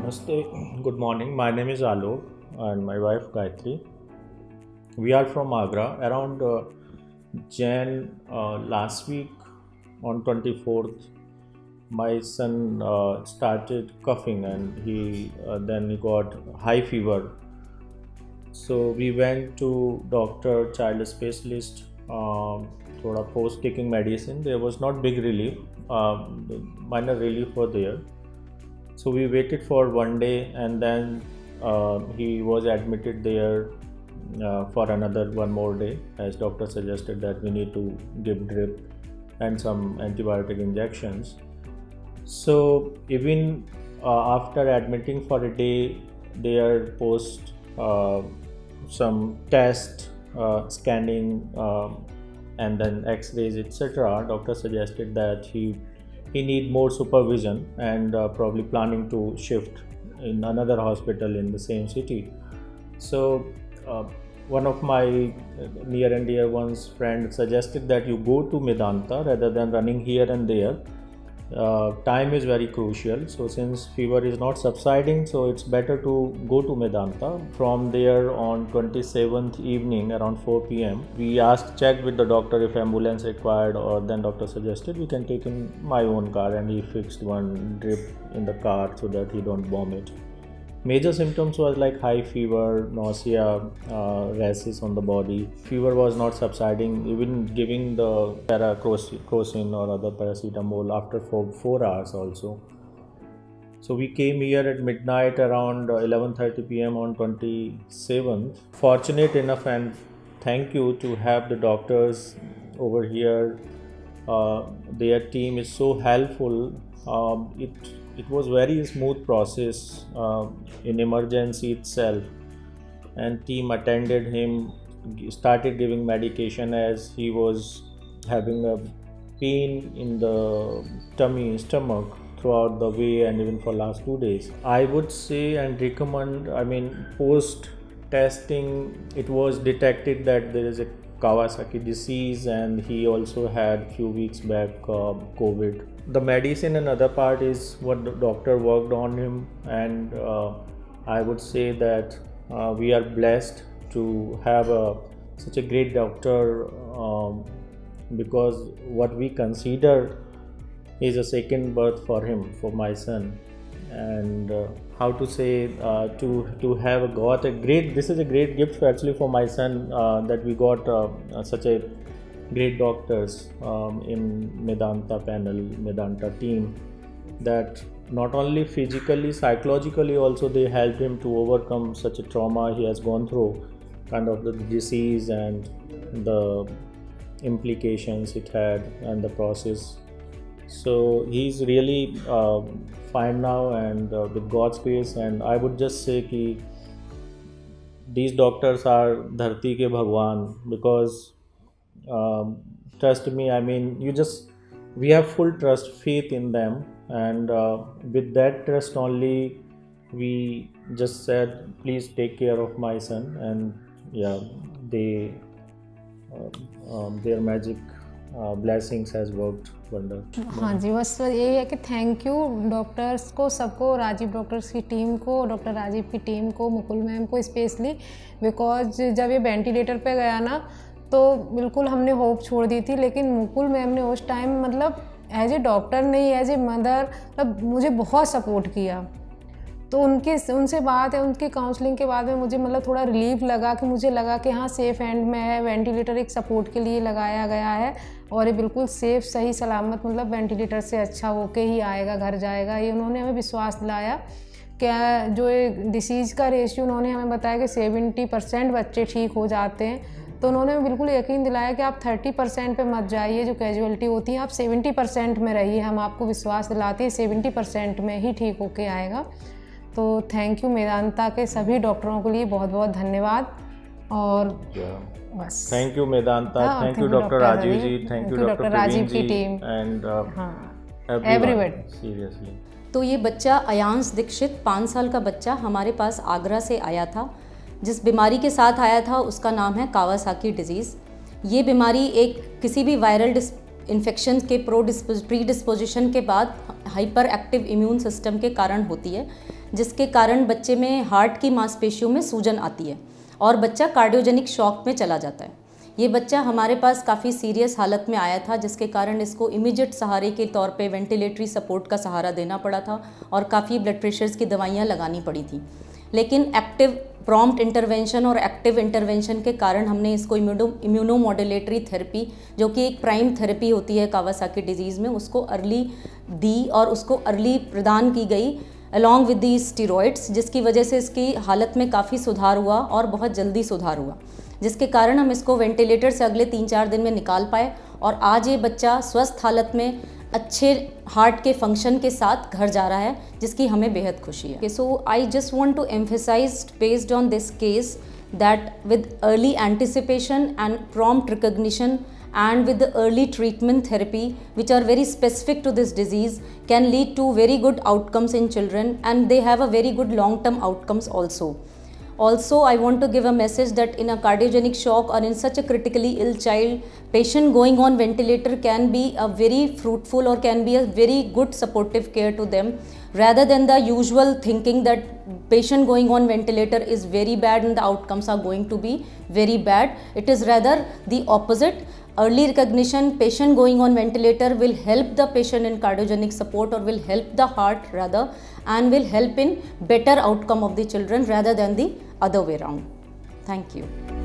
Namaste, good morning. My name is Alok and my wife Gayatri. We are from Agra. Around Jan last week on 24th, my son started coughing and he got high fever. So we went to doctor, child specialist, थोड़ा post taking medicine. There was not big relief, minor relief were there. So we waited for one day and then he was admitted there for another one more day, as doctor suggested that we need to give drip and some antibiotic injections. So even after admitting for a day, there post some test, scanning and then x-rays etc. Doctor suggested that he need more supervision and probably planning to shift in another hospital in the same city. So one of my near and dear one's friend suggested that you go to Medanta rather than running here and there. Time is very crucial, so since fever is not subsiding, so it's better to go to Medanta. From there on 27th evening around 4 p.m. we checked with the doctor if ambulance required, or then doctor suggested we can take in my own car, and he fixed one drip in the car so that he don't vomit. Major symptoms was like high fever, nausea, rashes on the body. Fever was not subsiding, even giving the crocin or other paracetamol after 4 hours also. So we came here at midnight around 11:30 p.m. on 27th. Fortunate enough and thank you to have the doctors over here. Their team is so helpful. It was very smooth process in emergency itself, and team attended him, started giving medication as he was having a pain in the stomach throughout the way and even for last 2 days. I would say and recommend, post testing it was detected that there is a Kawasaki Disease, and he also had few weeks back COVID. The medicine and other part is what the doctor worked on him, and I would say that we are blessed to have such a great doctor, because what we consider is a second birth for him, for my son. And how to say, to have got a great, this is a great gift actually for my son, that we got such a great doctors in Medanta panel, Medanta team, that not only physically, psychologically also they helped him to overcome such a trauma he has gone through, kind of the disease and the implications it had and the process. So he's really fine now, and with God's grace. And I would just say कि these doctors are धरती के भगवान, because trust me, we have full trust, faith in them, and with that trust only we just said please take care of my son, and they their magic blessings has worked wonder. हाँ जी, बस यही है कि thank you doctors को, सबको, Rajiv doctors की team को, doctor Rajeev की टीम को, मुकुल मैम को स्पेशली, बिकॉज जब ये वेंटिलेटर पे गया ना तो बिल्कुल हमने होप छोड़ दी थी, लेकिन मुकुल मैम ने उस टाइम एज ए डॉक्टर नहीं, एज ए मदर मुझे बहुत सपोर्ट किया। तो उनसे बात है, उनकी काउंसलिंग के बाद में मुझे थोड़ा रिलीफ लगा, कि मुझे लगा कि हाँ सेफ़ हैंड में है, वेंटिलेटर एक सपोर्ट के लिए लगाया गया है और ये बिल्कुल सेफ़, सही सलामत, वेंटिलेटर से अच्छा होके ही आएगा, घर जाएगा। ये उन्होंने हमें विश्वास दिलाया। क्या जो डिसीज़ का रेशियो उन्होंने हमें बताया कि 70% बच्चे ठीक हो जाते हैं, तो उन्होंने बिल्कुल यकीन दिलाया कि आप 30% पे मत जाइए जो कैजुअलिटी होती है, आप 70% में रहिए, हम आपको विश्वास दिलाते हैं 70% में ही ठीक होके आएगा। तो थैंक यू मेदांता के सभी डॉक्टरों के लिए बहुत बहुत धन्यवाद। और बस thank you Medanta, thank you doctor Rajeev ji, thank you doctor Rajeev की टीम एंड एवरीवन सीरियसली। तो ये बच्चा अयांश दीक्षित 5 साल का बच्चा हमारे पास आगरा से आया था। जिस बीमारी के साथ आया था उसका नाम है कावासाकी डिजीज़। ये बीमारी एक किसी भी वायरल इन्फेक्शन के प्री डिस्पोजिशन के बाद हाइपर एक्टिव इम्यून सिस्टम के कारण होती है, जिसके कारण बच्चे में हार्ट की मांसपेशियों में सूजन आती है और बच्चा कार्डियोजेनिक शॉक में चला जाता है। ये बच्चा हमारे पास काफ़ी सीरियस हालत में आया था, जिसके कारण इसको इमीडिएट सहारे के तौर पे वेंटिलेटरी सपोर्ट का सहारा देना पड़ा था और काफ़ी ब्लड प्रेशर्स की दवाइयाँ लगानी पड़ी थी। लेकिन एक्टिव प्रॉम्प्ट इंटरवेंशन और एक्टिव इंटरवेंशन के कारण हमने इसको इम्यूनोमॉड्यूलेटरी थेरेपी, जो कि एक प्राइम थेरेपी होती है कावासाकी डिजीज़ में, उसको अर्ली दी और उसको अर्ली प्रदान की गई अलॉन्ग विद दी स्टीरॉइड्स, जिसकी वजह से इसकी हालत में काफ़ी सुधार हुआ और बहुत जल्दी सुधार हुआ, जिसके कारण हम इसको वेंटिलेटर से अगले 3-4 दिन में निकाल पाए और आज ये बच्चा स्वस्थ हालत में अच्छे हार्ट के फंक्शन के साथ घर जा रहा है, जिसकी हमें बेहद खुशी है। So I just want to emphasise based on this case that with early anticipation and prompt recognition and with the early treatment therapy which are very specific to this disease can lead to very good outcomes in children, and they have a very good long term outcomes also. Also, I want to give a message that in a cardiogenic shock or in such a critically ill child, patient going on ventilator can be a very fruitful or can be a very good supportive care to them, rather than the usual thinking that patient going on ventilator is very bad and the outcomes are going to be very bad. It is rather the opposite. Early recognition, patient going on ventilator will help the patient in cardiogenic support or will help the heart rather, and will help in better outcome of the children rather than the other way around. Thank you.